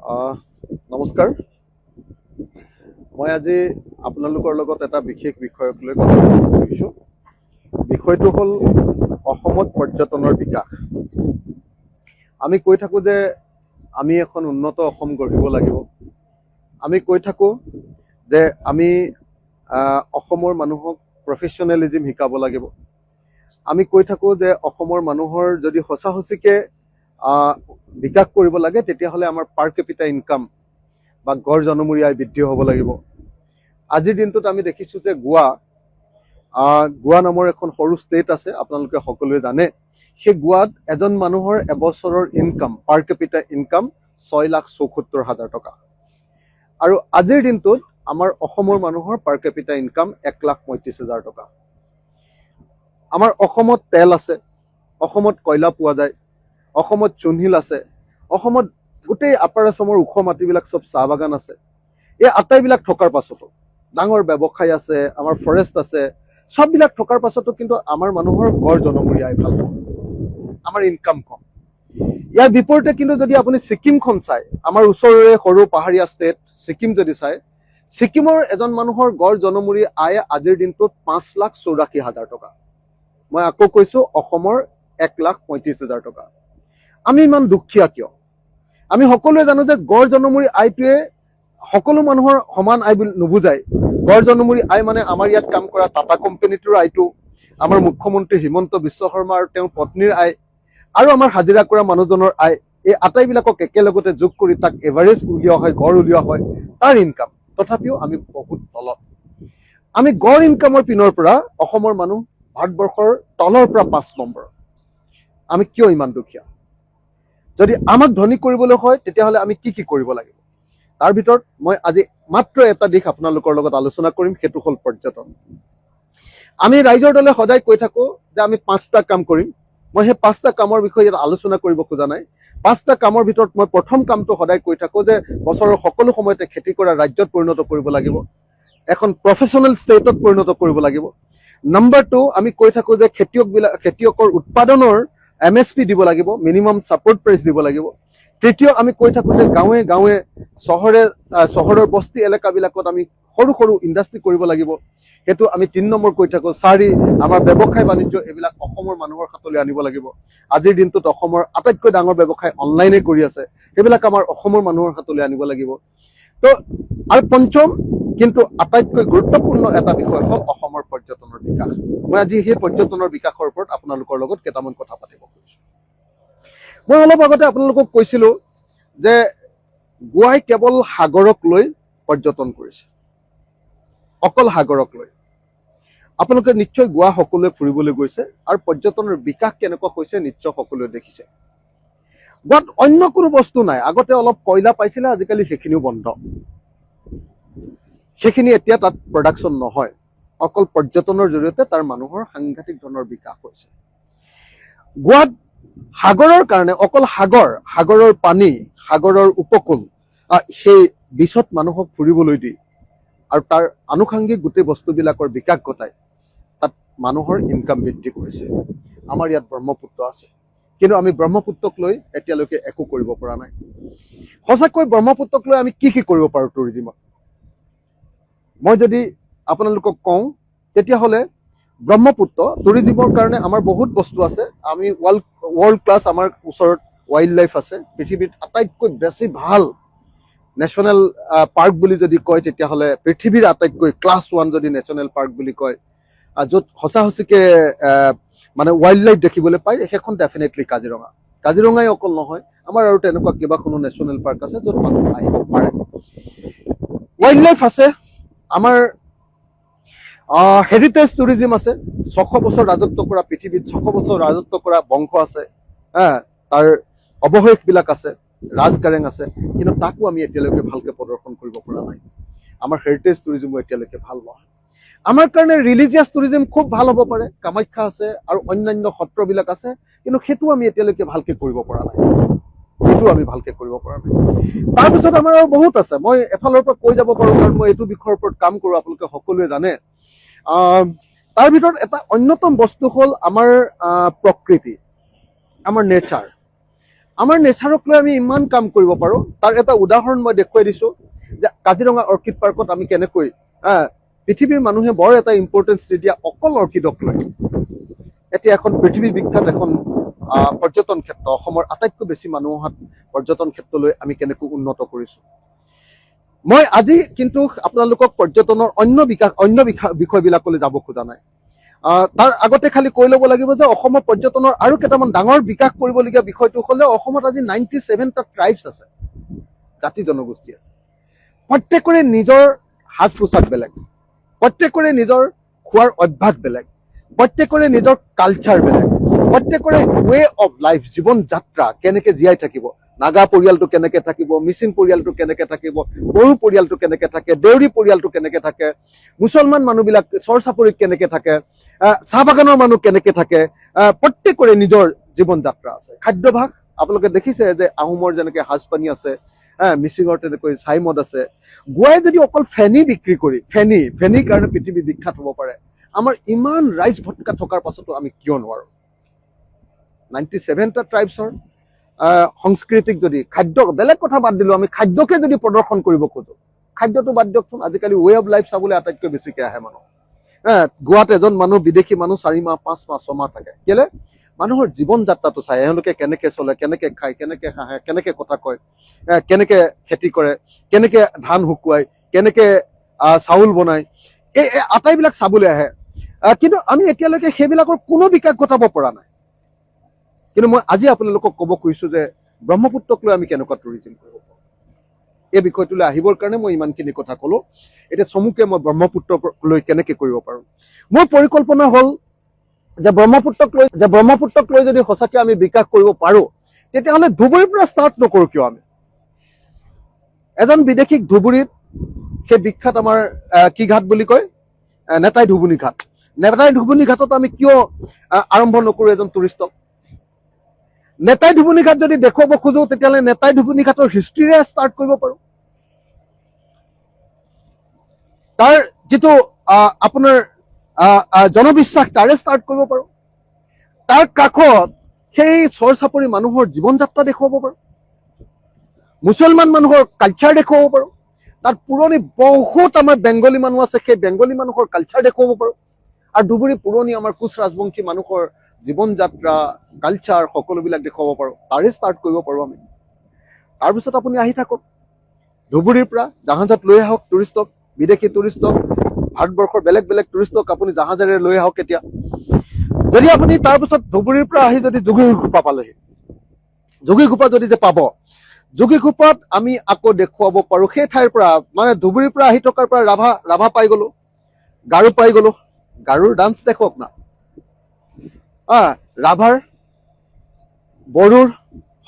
নমস্কাৰ। মই আজি আপোনালোকৰ লগত এটা বিশেষ বিষয়ক লৈ কথা পাতিব বিচাৰিছোঁ। বিষয়টো হ'ল অসমত পৰ্যটনৰ বিকাশ। আমি কৈ থাকোঁ যে আমি এখন উন্নত অসম গঢ়িব লাগিব। আমি কৈ থাকোঁ যে আমি অসমৰ মানুহক প্ৰফেশ্যনেলিজিম শিকাব লাগিব। আমি কৈ থাকোঁ যে অসমৰ মানুহৰ যদি সঁচা সঁচিকৈ বিকাশ কৰিব লাগে তেতিয়াহ'লে আমাৰ পাৰ কেপিটা ইনকাম বা গড় জনমূৰি আয় বৃদ্ধি হ'ব লাগিব। আজিৰ দিনটোত আমি দেখিছোঁ যে গোৱা নামৰ এখন সৰু ষ্টেট আছে, আপোনালোকে সকলোৱে জানে। সেই গোৱাত এজন মানুহৰ এবছৰৰ ইনকাম, পাৰ কেপিটা ইনকাম 6,74,000 টকা। আৰু আজিৰ দিনটোত আমাৰ অসমৰ মানুহৰ পাৰ কেপিটা ইনকাম 1,35,000 টকা। আমাৰ অসমত তেল আছে, অসমত কয়লা পোৱা যায়, অসমত চূণশিল আছে, অসমত গোটেই আপাৰ আছামৰ ওখ মাটিবিলাক চব চাহ বাগান আছে। এই আটাইবিলাক থকাৰ পাছতো ডাঙৰ ব্যৱসায় আছে, আমাৰ ফৰেষ্ট আছে, চববিলাক থকাৰ পাছতো কিন্তু আমাৰ মানুহৰ গড় জনমূৰি আয় ভাল কম, আমাৰ ইনকাম কম। ইয়াৰ বিপৰীতে কিন্তু যদি আপুনি ছিকিমখন চায়, আমাৰ ওচৰৰে সৰু পাহাৰীয়া ষ্টেট ছিকিম যদি চায়, ছিকিমৰ এজন মানুহৰ গড় জনমূৰি আয় আজিৰ দিনটোত 5,84,000 টকা। মই আকৌ কৈছোঁ অসমৰ 1,35,000 টকা। আমি ইমান দুখীয়া কিয়? আমি সকলোৱে জানো যে গড় জনমূৰি আয়টোৱে সকলো মানুহৰ সমান আয় বুলি নুবুজায়। গড় জনমূৰি আয় মানে আমাৰ ইয়াত কাম কৰা টাটা কোম্পানীটোৰ আয়টো, আমাৰ মুখ্যমন্ত্ৰী হিমন্ত বিশ্ব শৰ্মা আৰু তেওঁৰ পত্নীৰ আয়, আৰু আমাৰ হাজিৰা কৰা মানুহজনৰ আয়, এই আটাইবিলাকক একেলগতে যোগ কৰি তাক এভাৰেজ উলিওৱা হয়, গড় উলিওৱা হয়, তাৰ ইনকাম। তথাপিও আমি বহুত তলত। আমি গড় ইনকামৰ পিনৰ পৰা অসমৰ মানুহ ভাৰতবৰ্ষৰ তলৰ পৰা 5 নম্বৰ। আমি কিয় ইমান দুখীয়া? যদি আমাক ধনী কৰিবলৈ হয় তেতিয়াহ'লে আমি কি কৰিব লাগিব? তাৰ ভিতৰত মই আজি মাত্ৰ এটা দিশ আপোনালোকৰ লগত আলোচনা কৰিম, সেইটো হ'ল পৰ্যটন। আমি ৰাইজৰ দলে সদায় কৈ থাকোঁ যে আমি 5টা কাম কৰিম। মই সেই 5টা কামৰ বিষয়ে ইয়াত আলোচনা কৰিব খোজা নাই। 5টা কামৰ ভিতৰত মই প্ৰথম কামটো সদায় কৈ থাকোঁ যে বছৰৰ সকলো সময়তে খেতি কৰা ৰাজ্যত পৰিণত কৰিব লাগিব, এখন প্ৰফেশ্যনেল ষ্টেটত পৰিণত কৰিব লাগিব। নম্বৰ 2, আমি কৈ থাকোঁ যে খেতিয়কৰ উৎপাদনৰ MSP দিব লাগিব, মিনিমাম ছাপৰ্ট প্ৰাইচ দিব লাগিব। তৃতীয়, আমি কৈ থাকোঁ যে গাঁৱে গাঁৱে চহৰৰ বস্তি এলেকাবিলাকত আমি সৰু সৰু ইণ্ডাষ্ট্ৰি কৰিব লাগিব, সেইটো আমি 3 নম্বৰ কৈ থাকোঁ। 4, আমাৰ ব্যৱসায় বাণিজ্য এইবিলাক অসমৰ মানুহৰ হাতলৈ আনিব লাগিব। আজিৰ দিনটোত অসমৰ আটাইতকৈ ডাঙৰ ব্যৱসায় অনলাইনে কৰি আছে, সেইবিলাক আমাৰ অসমৰ মানুহৰ হাতলৈ আনিব লাগিব। তো আৰু পঞ্চম কিন্তু আটাইতকৈ গুৰুত্বপূৰ্ণ এটা বিষয় হ'ল অসমৰ পৰ্যটনৰ বিকাশ। মই আজি সেই পৰ্যটনৰ বিকাশৰ ওপৰত আপোনালোকৰ লগত কেইটামান কথা পাতিব খুজিছোঁ। মই অলপ আগতে আপোনালোকক কৈছিলোঁ যে গোৱাই কেৱল সাগৰক লৈ পৰ্যটন কৰিছে, অকল সাগৰক লৈ। আপোনালোকে নিশ্চয় গোৱা সকলোৱে ফুৰিবলৈ গৈছে আৰু পৰ্যটনৰ বিকাশ কেনেকুৱা হৈছে নিশ্চয় সকলোৱে দেখিছে। গোৱাত অন্য কোনো বস্তু নাই। আগতে অলপ কয়লা পাইছিলে, আজিকালি সেইখিনিও বন্ধ। সেইখিনি এতিয়া তাত প্ৰডাকশ্যন নহয়, অকল পৰ্যটনৰ জৰিয়তে তাৰ মানুহৰ সাংঘাতিক ধৰণৰ বিকাশ হৈছে। গোৱাত সাগৰৰ কাৰণে অকল সাগৰৰ পানী, সাগৰৰ উপকূল, সেই বিচত মানুহক ফুৰিবলৈ দি আৰু তাৰ আনুষাংগিক গোটেই বস্তুবিলাকৰ বিকাশ ঘটাই তাত মানুহৰ ইনকাম বৃদ্ধি কৰিছে। আমাৰ ইয়াত ব্ৰহ্মপুত্ৰ আছে, কিন্তু আমি ব্ৰহ্মপুত্ৰক লৈ এতিয়ালৈকে একো কৰিব পৰা নাই। সঁচাকৈ ব্ৰহ্মপুত্ৰক লৈ আমি কি কৰিব পাৰোঁ টুৰিজিমত? মই যদি আপোনালোকক কওঁ তেতিয়াহ'লে ব্ৰহ্মপুত্ৰ টুৰিজিমৰ কাৰণে আমাৰ বহুত বস্তু আছে। আমি ৱৰ্ল্ড ক্লাছ আমাৰ ওচৰত ৱাইল্ড লাইফ আছে। পৃথিৱীত আটাইতকৈ বেছি ভাল নেশ্যনেল পাৰ্ক বুলি যদি কয় তেতিয়াহ'লে পৃথিৱীৰ আটাইতকৈ ক্লাছ 1 যদি নেশ্যনেল পাৰ্ক বুলি কয়, য'ত সঁচা সঁচিকৈ মানে ৱাইল্ড লাইফ দেখিবলৈ পায়, সেইখন ডেফিনেটলি কাজিৰঙা। কাজিৰঙাই অকল নহয়, আমাৰ আৰু তেনেকুৱা কেইবাখনো নেশ্যনেল পাৰ্ক আছে য'ত মানুহ আহিব পাৰে। ৱাইল্ড লাইফ আছে, আমাৰ হেৰিটেজ টুৰিজিম আছে। 600 বছৰ ৰাজত্ব কৰা, পৃথিৱীত 600 বছৰ ৰাজত্ব কৰা বংশ আছে, তাৰ অৱশেষবিলাক আছে, ৰাজকাৰেং আছে, কিন্তু তাকো আমি এতিয়ালৈকে ভালকৈ প্ৰদৰ্শন কৰিব পৰা নাই। আমাৰ হেৰিটেজ টুৰিজিমো এতিয়ালৈকে ভাল নহয়। আমাৰ কাৰণে ৰিলিজিয়াছ টুৰিজিম খুব ভাল হ'ব পাৰে, কামাখ্যা আছে আৰু অন্যান্য সত্ৰবিলাক আছে, কিন্তু সেইটো আমি এতিয়ালৈকে ভালকৈ কৰিব পৰা নাই। তাৰপিছত আমাৰ আৰু বহুত আছে। মই এফালৰ পৰা কৈ যাব পাৰোঁ, কাৰণ মই এইটো বিষয়ৰ ওপৰত কাম কৰোঁ, আপোনালোকে সকলোৱে জানে। তাৰ ভিতৰত এটা অন্যতম বস্তু হ'ল আমাৰ প্ৰকৃতি, আমাৰ নেচাৰ। আমাৰ নেচাৰক লৈ আমি ইমান কাম কৰিব পাৰোঁ। তাৰ এটা উদাহৰণ মই দেখুৱাই দিছোঁ যে কাজিৰঙা অৰ্কিড পাৰ্কত আমি কেনেকৈ পৃথিৱীৰ মানুহে বৰ এটা ইম্পৰ্টেঞ্চ দিয়া অকল অৰ্কিডক লৈ। এতিয়া এখন পৃথিৱী বিখ্যাত এখন পৰ্যটন ক্ষেত্ৰ, অসমৰ আটাইতকৈ বেছি মানুহ অহা পৰ্যটন ক্ষেত্ৰলৈ আমি কেনেকৈ উন্নত কৰিছোঁ। মই আজি কিন্তু আপোনালোকক পৰ্যটনৰ অন্য বিষয়বিলাকলৈ যাব খোজা নাই। তাৰ আগতে খালি কৈ ল'ব লাগিব যে অসমৰ পৰ্যটনৰ আৰু কেইটামান ডাঙৰ বিকাশ কৰিবলগীয়া বিষয়টো হ'লে অসমত আজি 97টা ট্ৰাইবছ আছে, জাতি জনগোষ্ঠী আছে। প্ৰত্যেকৰে নিজৰ সাজ পোছাক বেলেগ, প্ৰত্যেকৰে নিজৰ খোৱাৰ অভ্যাস বেলেগ, প্ৰত্যেকৰে নিজৰ কালচাৰ বেলেগ, প্ৰত্যেকৰে ৱে অফ লাইফ, জীৱন যাত্ৰা কেনেকৈ জীয়াই থাকিব। নাগা পৰিয়ালটো কেনেকৈ থাকিব, মিচিং পৰিয়ালটো কেনেকৈ থাকিব, বড়ো পৰিয়ালটো কেনেকৈ থাকে, দেউৰী পৰিয়ালটো কেনেকৈ থাকে, মুছলমান মানুহবিলাক চৰ চাপৰিত কেনেকৈ থাকে, চাহ বাগানৰ মানুহ কেনেকৈ থাকে, প্ৰত্যেকৰে নিজৰ জীৱন যাত্ৰা আছে। খাদ্যভাস আপোনালোকে দেখিছে যে আহোমৰ যেনেকৈ সাজপানী আছে, মিচিঙৰ তেনেকৈ ছাই মদ আছে। গোৱাই যদি অকল ফেনী বিক্ৰী কৰি ফেনীৰ কাৰণে পৃথিৱী বিখ্যাত হ'ব পাৰে, আমাৰ ইমান ৰাইজ ভটকা থকাৰ পাছতো আমি কিয় নোৱাৰোঁ? 97টা ট্ৰাইবছৰ সংস্কৃতিক যদি খাদ্য, বেলেগ কথা বাদ দিলোঁ, আমি খাদ্যকে যদি প্ৰদৰ্শন কৰিব খোজোঁ, খাদ্যটো বাদ দিয়কচোন, আজিকালি ৱে অফ লাইফ চাবলৈ আটাইতকৈ বেছিকৈ আহে মানুহ। গোৱাত এজন মানুহ, বিদেশী মানুহ 4 মাহ 5 মাহ 6 মাহ থাকে। কেলে? মানুহৰ জীৱন যাত্ৰাটো চাই, এওঁলোকে কেনেকৈ চলে, কেনেকৈ খায়, কেনেকৈ হাঁহে, কেনেকৈ কথা কয়, কেনেকৈ খেতি কৰে, কেনেকৈ ধান শুকুৱায়, কেনেকৈ চাউল বনায়, এই আটাইবিলাক চাবলৈ আহে। কিন্তু আমি এতিয়ালৈকে সেইবিলাকৰ কোনো বিকাশ ঘটাব পৰা নাই। কিন্তু মই আজি আপোনালোকক ক'ব খুজিছোঁ যে ব্ৰহ্মপুত্ৰক লৈ আমি কেনেকুৱা টুৰিজিম কৰিব পাৰোঁ। এই বিষয়টোলৈ আহিবৰ কাৰণে মই ইমানখিনি কথা ক'লোঁ। এতিয়া চমুকে মই ব্ৰহ্মপুত্ৰক লৈ কেনেকৈ কৰিব পাৰোঁ। মোৰ পৰিকল্পনা হ'ল যে ব্ৰহ্মপুত্ৰক লৈ যদি সঁচাকৈ আমি বিকাশ কৰিব পাৰোঁ, তেতিয়াহ'লে ধুবুৰীৰ পৰা ষ্টাৰ্ট নকৰোঁ কিয় আমি? এজন বিদেশীক ধুবুৰীত সেই বিখ্যাত আমাৰ কি ঘাট বুলি কয়, নেতাই ধুবুনী ঘাট, নেতাই ধুবুনী ঘাটত আমি কিয় আৰম্ভ নকৰোঁ এজন টুৰিষ্টক? নেতাই ধুবুনী ঘাট যদি দেখুৱাব খোজোঁ, তেতিয়াহ'লে নেতাই ধুবুনী ঘাটৰ হিষ্ট্ৰীৰে ষ্টাৰ্ট কৰিব পাৰোঁ। তাৰ যিটো আপোনাৰ জনবিশ্বাস, তাৰে ষ্টাৰ্ট কৰিব পাৰোঁ। তাৰ কাষত সেই চৰ চাপৰি মানুহৰ জীৱন যাত্ৰা দেখুৱাব পাৰোঁ, মুছলমান মানুহৰ কালচাৰ দেখুৱাব পাৰোঁ। তাত পুৰণি বহুত আমাৰ বেংগলী মানুহ আছে, সেই বেংগলী মানুহৰ কালচাৰ দেখুৱাব পাৰোঁ। আৰু ধুবুৰী পুৰণি আমাৰ কোচ ৰাজবংশী মানুহৰ জীৱন যাত্ৰা, কালচাৰ সকলোবিলাক দেখুৱাব পাৰোঁ। তাৰে ষ্টাৰ্ট কৰিব পাৰোঁ আমি। তাৰপিছত আপুনি আহি থাকক, ধুবুৰীৰ পৰা জাহাজত লৈ আহক টুৰিষ্টক, বিদেশী টুৰিষ্টক, ভাৰতবৰ্ষৰ বেলেগ বেলেগ টুৰিষ্টক আপুনি জাহাজেৰে লৈ আহক। এতিয়া যদি আপুনি তাৰপিছত ধুবুৰীৰ পৰা আহি যদি যোগীঘোপা পালেহি, যোগীঘোপা যদি যে পাব, যোগীঘোপাত আমি আকৌ দেখুৱাব পাৰোঁ সেই ঠাইৰ পৰা, মানে ধুবুৰীৰ পৰা আহি থকাৰ পৰা ৰাভা পাই গ'লোঁ, গাৰো পাই গ'লোঁ। গাৰোৰ ডান্স দেখুৱাওক না, ৰাভাৰ, বড়োৰ,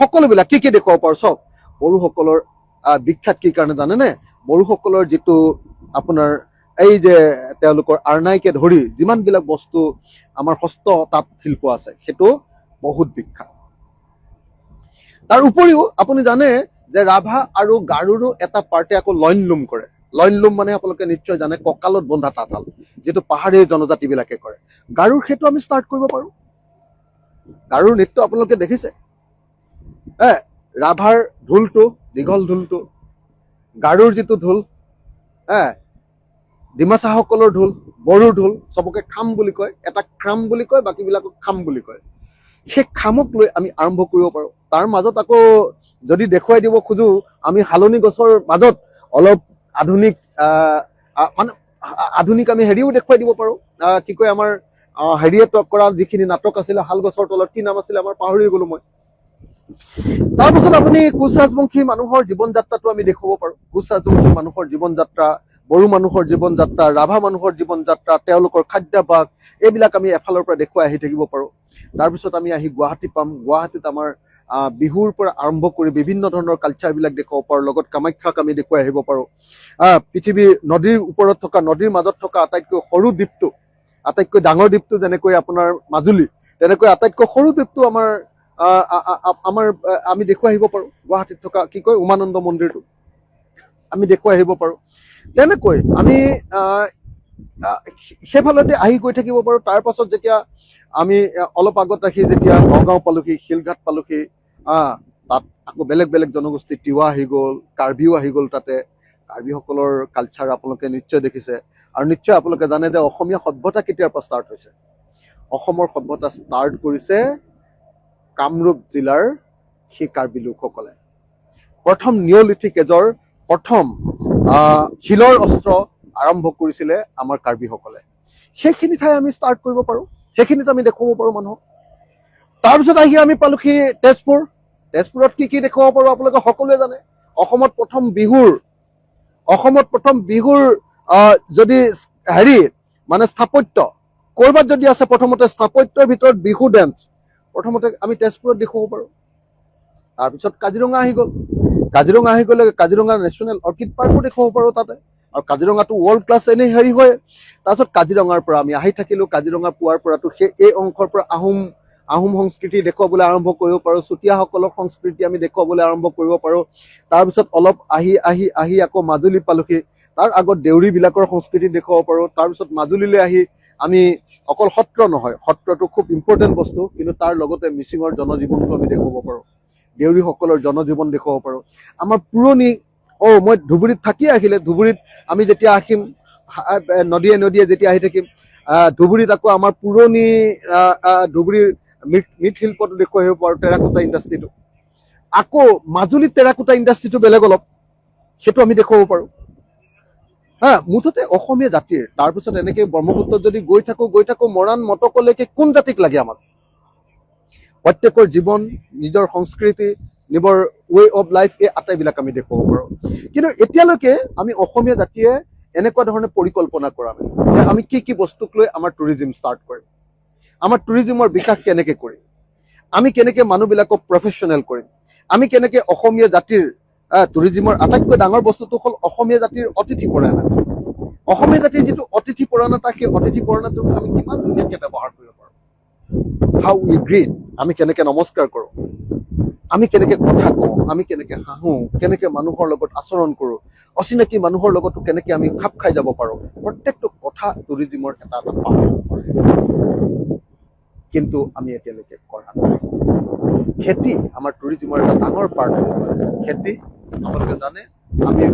সকলোবিলাক কি কি দেখুৱাব পাৰোঁ চাওক। বড়োসকলৰ বিখ্যাত কি কাৰণে জানেনে? বড়োসকলৰ যিটো আপোনাৰ এই যে তেওঁলোকৰ আৰনাইকে ধৰি যিমানবিলাক বস্তু আমাৰ হস্ত তাঁত শিল্প আছে, সেইটো বহুত বিখ্যাত। তাৰ উপৰিও আপুনি জানে যে ৰাভা আৰু গাৰোৰো এটা পাৰ্টে আকৌ লইনলুম কৰে। লইনলুম মানে আপোনালোকে নিশ্চয় জানে, কঁকালত বন্ধা তাঁতশাল, যিটো পাহাৰীয়া জনজাতিবিলাকে কৰে। গাৰোৰ সেইটো আমি ষ্টাৰ্ট কৰিব পাৰোঁ। গাৰোৰ নৃত্য আপোনালোকে দেখিছে, ৰাভাৰ ঢোলটো, দীঘল ঢোলটো, গাৰোৰ যিটো ঢোল, ডিমাচাসকলৰ ঢোল, বড়োৰ ঢোল, চবকে খাম বুলি কয়, এটা খাম বুলি কয়, বাকীবিলাকক খাম বুলি কয়। সেই খামক লৈ আমি আৰম্ভ কৰিব পাৰোঁ। তাৰ মাজত আকৌ যদি দেখুৱাই দিব খোজোঁ, আমি হালনি গছৰ মাজত অলপ আধুনিক মানে আধুনিক আমি হেৰিও দেখুৱাই দিব পাৰোঁ। কি কয় আমাৰ হেৰিয়ে কৰা যিখিনি নাটক আছিলে, শাল গছৰ তলত, কি নাম আছিলে আমাৰ, পাহৰি গ'লো মই। তাৰপিছত আপুনি কোচ ৰাজবংশী মানুহৰ জীৱন যাত্ৰাটো আমি দেখুৱাব পাৰোঁ। কোচ ৰাজবংশী মানুহৰ জীৱন যাত্ৰা, বড়ো মানুহৰ জীৱন যাত্ৰা, ৰাভা মানুহৰ জীৱন যাত্ৰা, তেওঁলোকৰ খাদ্যাভ্যাস, এইবিলাক আমি এফালৰ পৰা দেখুৱাই আহি থাকিব পাৰোঁ। তাৰপিছত আমি আহি গুৱাহাটী পাম। গুৱাহাটীত আমাৰ বিহুৰ পৰা আৰম্ভ কৰি বিভিন্ন ধৰণৰ কালচাৰবিলাক দেখুৱাব পাৰোঁ। লগত কামাখ্যাক আমি দেখুৱাই আহিব পাৰোঁ। পৃথিৱীৰ নদীৰ ওপৰত থকা, নদীৰ মাজত থকা আটাইতকৈ সৰু দ্বীপটো, আটাইতকৈ ডাঙৰ দ্বীপটো যেনেকৈ আপোনাৰ মাজুলী, তেনেকৈ আটাইতকৈ সৰু দ্বীপটো আমাৰ আমি দেখুৱাই আহিব পাৰোঁ। গুৱাহাটীত থকা কি কয় উমানন্দ মন্দিৰটো আমি দেখুৱাই আহিব পাৰোঁ। তেনেকৈ আমি সেইফালতে আহি গৈ থাকিব পাৰোঁ। তাৰ পাছত যেতিয়া আমি অলপ আগত ৰাখি যেতিয়া নগাঁও পালোহি, শিলঘাট পালোহি, তাত আকৌ বেলেগ বেলেগ জনগোষ্ঠী তিৱা আহি গ'ল, কাৰ্বিও আহি গ'ল। তাতে কাৰ্বিসকলৰ কালচাৰ আপোনালোকে নিশ্চয় দেখিছে। আৰু নিশ্চয় আপোনালোকে জানে যে অসমীয়া সভ্যতা কেতিয়াৰ পৰা ষ্টাৰ্ট হৈছে। অসমৰ সভ্যতা ষ্টাৰ্ট কৰিছে কামৰূপ জিলাৰ সেই কাৰ্বি লোকসকলে। প্ৰথম নিঅলিথিক এজৰ প্ৰথম শিলৰ অস্ত্ৰ আৰম্ভ কৰিছিলে আমাৰ কাৰ্বিসকলে। সেইখিনি ঠাই আমি ষ্টাৰ্ট কৰিব পাৰোঁ, সেইখিনিত আমি দেখুৱাব পাৰোঁ মানুহক। তাৰপিছত আহি আমি পালোহি তেজপুৰ। তেজপুৰত কি দেখুৱাব পাৰোঁ আপোনালোকে সকলোৱে জানে। অসমত প্ৰথম বিহুৰ যদি মানে স্থাপত্য ক'ৰবাত যদি আছে, প্ৰথমতে স্থাপত্যৰ ভিতৰত বিহু ডেন্স প্ৰথমতে আমি তেজপুৰত দেখুৱাব পাৰোঁ। তাৰপিছত কাজিৰঙা আহি গ'ল। কাজিৰঙা আহি গ'লে কাজিৰঙা নেশ্যনেল অৰ্কিড পাৰ্কো দেখুৱাব পাৰোঁ তাতে। আৰু কাজিৰঙাটো ৱৰ্ল্ড ক্লাছ এনেই হয়। তাৰপিছত কাজিৰঙাৰ পৰা আমি আহি থাকিলোঁ। কাজিৰঙা পোৱাৰ পৰাতো এই অংশৰ পৰা আহোম সংস্কৃতি দেখুৱাবলৈ আৰম্ভ কৰিব পাৰোঁ। চুতীয়াসকলৰ সংস্কৃতি আমি দেখুৱাবলৈ আৰম্ভ কৰিব পাৰোঁ। তাৰপিছত অলপ আহি আকৌ মাজুলী পালোহি। তাৰ আগত দেউৰীবিলাকৰ সংস্কৃতি দেখুৱাব পাৰোঁ। তাৰপিছত মাজুলীলৈ আহি আমি অকল সত্ৰ নহয়, সত্ৰটো খুব ইম্পৰ্টেণ্ট বস্তু, কিন্তু তাৰ লগতে মিচিঙৰ জনজীৱনটো আমি দেখুৱাব পাৰোঁ। দেউৰীসকলৰ জনজীৱন দেখুৱাব পাৰোঁ। আমাৰ পুৰণি মই ধুবুৰীত থাকি আহিলে, ধুবুৰীত আমি যেতিয়া আহিম, নদীয়ে যেতিয়া আহি থাকিম, ধুবুৰীত আকৌ আমাৰ পুৰণি ধুবুৰীৰ মৃৎশিল্পটো দেখুৱাই আহিব পাৰোঁ, টেৰাকোটা ইণ্ডাষ্ট্ৰিটো। আকৌ মাজুলীত টেৰাকোটা ইণ্ডাষ্ট্ৰিটো বেলেগ অলপ, সেইটো আমি দেখুৱাব পাৰোঁ। মুঠতে অসমীয়া জাতিৰ তাৰপিছত এনেকে ব্ৰহ্মপুত্ৰত যদি গৈ থাকোঁ মৰাণ মটকলৈকে কোন জাতিক লাগে আমাক? প্ৰত্যেকৰ জীৱন, নিজৰ সংস্কৃতি, নিজৰ ৱে অফ লাইফ, এই আটাইবিলাক আমি দেখুৱাব পাৰোঁ। কিন্তু এতিয়ালৈকে আমি অসমীয়া জাতিয়ে এনেকুৱা ধৰণে পৰিকল্পনা কৰা নাই যে আমি কি বস্তুক লৈ আমাৰ টুৰিজিম ষ্টাৰ্ট কৰিম, আমাৰ টুৰিজিমৰ বিকাশ কেনেকে কৰিম, আমি কেনেকে মানুহবিলাকক প্ৰফেশ্যনেল কৰিম, আমি কেনেকে অসমীয়া জাতিৰ টুৰিজিমৰ আটাইতকৈ ডাঙৰ বস্তুটো হ'ল অসমীয়া জাতিৰ অতিথি পৰায়ণতা। অসমীয়া জাতিৰ যিটো অতিথি পৰায়ণতা, সেই অতিথি পৰায়ণতাটো আমি কিমান ধুনীয়াকৈ ব্যৱহাৰ কৰিব পাৰোঁ। হাউ উই গ্ৰীট, আমি কেনেকে নমস্কাৰ কৰোঁ, আমি কেনেকে কথা কওঁ, আমি কেনেকে হাঁহো, কেনেকে মানুহৰ লগত আচৰণ কৰোঁ, অচিনাকি মানুহৰ লগতো কেনেকে আমি খাপ খাই যাব পাৰোঁ, প্ৰত্যেকটো কথা টুৰিজিমৰ এটা পাৰ্ট। কিন্তু আমি এতিয়ালৈকে কৰা নাই। খেতি আমাৰ টুৰিজিমৰ এটা ডাঙৰ পাৰ্ট হ'ব পাৰে। খেতি আপোনালোকে জানে আমি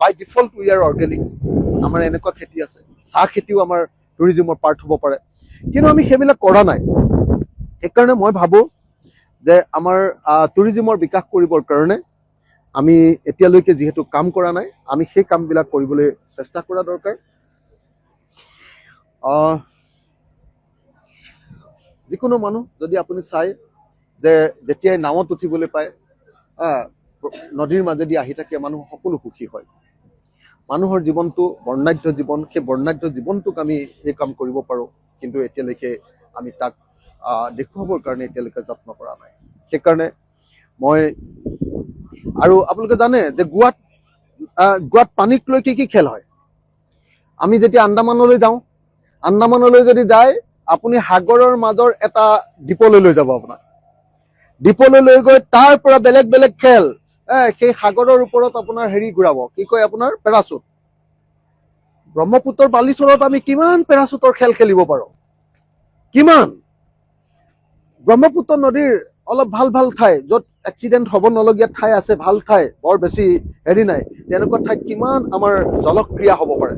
বাই ডিফল্ট উই আৰ অৰ্গেনিক। আমাৰ এনেকুৱা খেতি আছে, চাহ খেতিও আমাৰ টুৰিজিমৰ পাৰ্ট হ'ব পাৰে, কিন্তু আমি সেইবিলাক কৰা নাই। সেইকাৰণে মই ভাবোঁ যে আমাৰ টুৰিজিমৰ বিকাশ কৰিবৰ কাৰণে আমি এতিয়ালৈকে যিহেতু কাম কৰা নাই, আমি সেই কামবিলাক কৰিবলৈ চেষ্টা কৰা দৰকাৰ। যিকোনো মানুহ যদি আপুনি চাই যে যেতিয়াই নাৱত উঠিবলৈ পায়, নদীৰ মাজেদি আহি থাকে, মানুহ সকলো সুখী হয়। মানুহৰ জীৱনটো বৰ্ণাঢ্য জীৱন, সেই বৰ্ণাঢ্য জীৱনটোক আমি এই কাম কৰিব পাৰোঁ, কিন্তু এতিয়ালৈকে আমি তাক দেখুৱাবৰ কাৰণে এতিয়ালৈকে যত্ন কৰা নাই। সেইকাৰণে আৰু আপোনালোকে জানে যে গোৱাত পানীক লৈ কি খেল হয়। আমি যেতিয়া আন্দামানলৈ যাওঁ, আন্দামানলৈ যদি যায়, আপুনি সাগৰৰ মাজৰ এটা দ্বীপলৈ লৈ যাব। আপোনাক দ্বীপলৈ লৈ গৈ তাৰ পৰা বেলেগ বেলেগ খেল, সেই সাগৰৰ ওপৰত আপোনাৰ ঘূৰাব, কি কয় আপোনাৰ পেৰাচুট। ব্ৰহ্মপুত্ৰৰ বালিচৰত আমি কিমান পেৰাচুটৰ খেল খেলিব পাৰোঁ, কিমান। ব্ৰহ্মপুত্ৰ নদীৰ অলপ ভাল ঠাই, য'ত এক্সিডেণ্ট হ'ব নলগীয়া ঠাই আছে, ভাল ঠাই, বৰ বেছি নাই, তেনেকুৱা ঠাইত কিমান আমাৰ জলক্ৰিয়া হ'ব পাৰে।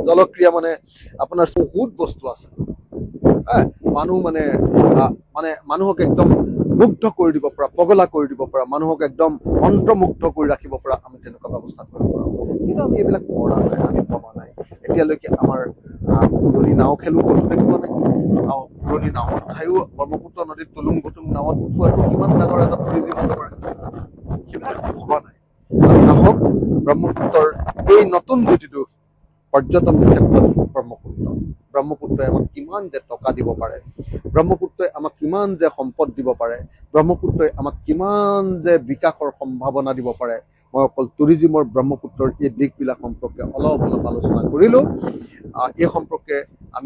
জলক্ৰিয়া মানে আপোনাৰ বহুত বস্তু আছে। মানুহ মানে মানুহক একদম মুগ্ধ কৰি দিব পৰা, পগলা কৰি দিব পৰা, মানুহক একদম মন্ত্ৰমুগ্ধ কৰি ৰাখিব পৰা আমি তেনেকুৱা ব্যৱস্থা কৰিব পাৰোঁ। কিন্তু আমি এইবিলাক কৰা নাই, আমি ভবা নাই। এতিয়ালৈকে আমাৰ পুৰণি নাও খেলো ক'তো দেখুওৱা নাই। পুৰণি নাৱত উঠায়ো ব্ৰহ্মপুত্ৰ নদীত তুলুং ভুতুং নাৱত উঠোৱাটো কিমান ডাঙৰ এটা টুৰিজিম হ'ব পাৰে, সেইবিলাক আমি ভবা নাই। আহক ব্ৰহ্মপুত্ৰৰ এই নতুন যিটো পৰ্যটন ক্ষেত্ৰত ব্ৰহ্মপুত্ৰই আমাক কিমান যে টকা দিব পাৰে, ব্ৰহ্মপুত্ৰই আমাক কিমান যে সম্পদ দিব পাৰে, ব্ৰহ্মপুত্ৰই আমাক কিমান যে বিকাশৰ সম্ভাৱনা দিব পাৰে। মই অকল টুৰিজিমৰ ব্ৰহ্মপুত্ৰৰ এই দিশবিলাক সম্পৰ্কে অলপ আলোচনা কৰিলোঁ। এই সম্পৰ্কে আমি